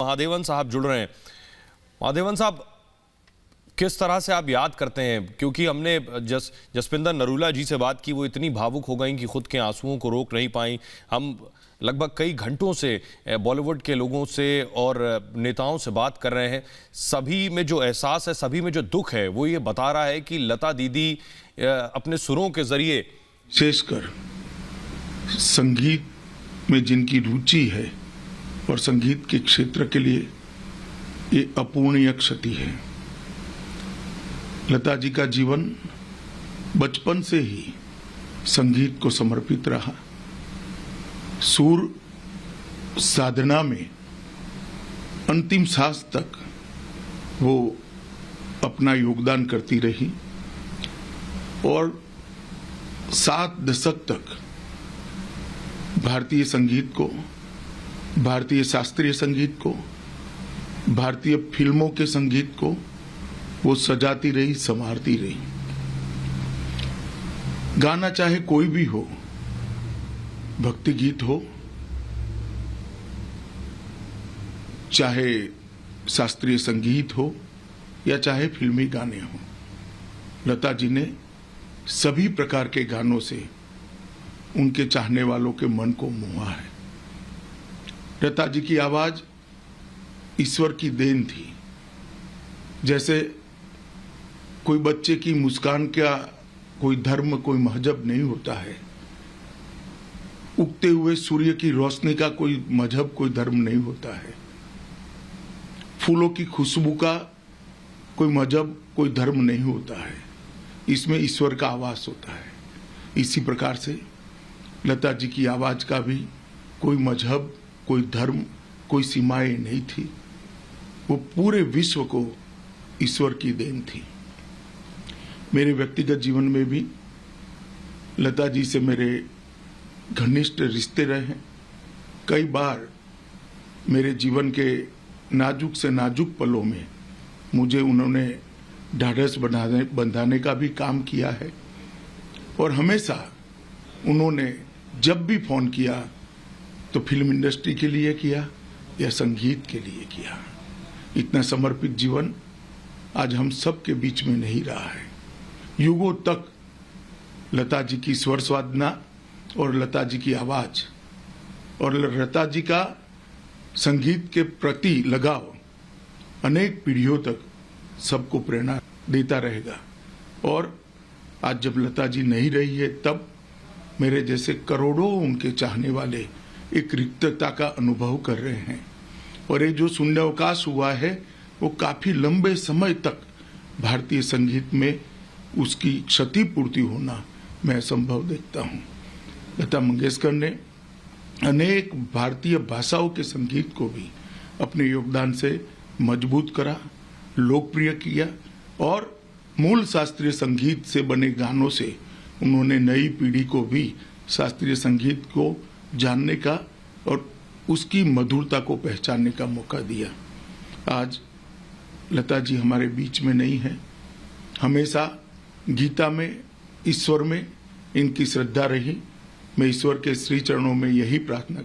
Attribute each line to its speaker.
Speaker 1: महादेवन साहब जुड़ रहे हैं। महादेवन साहब, किस तरह से आप याद करते हैं, क्योंकि हमने जसपिंदर नरूला जी से बात की, वो इतनी भावुक हो गई कि खुद के आंसुओं को रोक नहीं पाई। हम लगभग कई घंटों से बॉलीवुड के लोगों से और नेताओं से बात कर रहे हैं। सभी में जो एहसास है, सभी में जो दुख है, वो ये बता रहा है कि लता दीदी अपने सुरों के जरिए,
Speaker 2: विशेषकर संगीत में जिनकी रुचि है और संगीत के क्षेत्र के लिए ये अपूर्णीय क्षति है। लता जी का जीवन बचपन से ही संगीत को समर्पित रहा। सुर साधना में अंतिम सांस तक वो अपना योगदान करती रही और 7 दशक तक भारतीय संगीत को, भारतीय शास्त्रीय संगीत को, भारतीय फिल्मों के संगीत को वो सजाती रही, संवारती रही। गाना चाहे कोई भी हो, भक्ति गीत हो, चाहे शास्त्रीय संगीत हो या चाहे फिल्मी गाने हो, लता जी ने सभी प्रकार के गानों से उनके चाहने वालों के मन को मोहा है। लता जी की आवाज ईश्वर की देन थी। जैसे कोई बच्चे की मुस्कान का कोई धर्म, कोई मजहब नहीं होता है, उगते हुए सूर्य की रोशनी का कोई मजहब, कोई धर्म नहीं होता है, फूलों की खुशबू का कोई मजहब, कोई धर्म नहीं होता है, इसमें ईश्वर का आवास होता है। इसी प्रकार से लता जी की आवाज का भी कोई मजहब, कोई धर्म, कोई सीमाएं नहीं थी। वो पूरे विश्व को ईश्वर की देन थी। मेरे व्यक्तिगत जीवन में भी लता जी से मेरे घनिष्ठ रिश्ते रहे हैं। कई बार मेरे जीवन के नाजुक से नाजुक पलों में मुझे उन्होंने ढाढ़स बंधाने का भी काम किया है और हमेशा उन्होंने जब भी फोन किया तो फिल्म इंडस्ट्री के लिए किया या संगीत के लिए किया। इतना समर्पित जीवन आज हम सब के बीच में नहीं रहा है। युगों तक लता जी की स्वर साधना और लता जी की आवाज और लता जी का संगीत के प्रति लगाव अनेक पीढ़ियों तक सबको प्रेरणा देता रहेगा। और आज जब लता जी नहीं रही है, तब मेरे जैसे करोड़ों उनके चाहने वाले एक रिक्तता का अनुभव कर रहे हैं। और ये जो शून्यावकाश हुआ है, वो काफी लंबे समय तक भारतीय संगीत में उसकी क्षतिपूर्ति होना मैं असंभव देखता हूँ। लता मंगेशकर ने अनेक भारतीय भाषाओं के संगीत को भी अपने योगदान से मजबूत करा, लोकप्रिय किया और मूल शास्त्रीय संगीत से बने गानों से उन्होंने नई पीढ़ी को भी शास्त्रीय संगीत को जानने का और उसकी मधुरता को पहचानने का मौका दिया। आज लता जी हमारे बीच में नहीं है। हमेशा गीता में, ईश्वर में इनकी श्रद्धा रही। मैं ईश्वर के श्री चरणों में यही प्रार्थना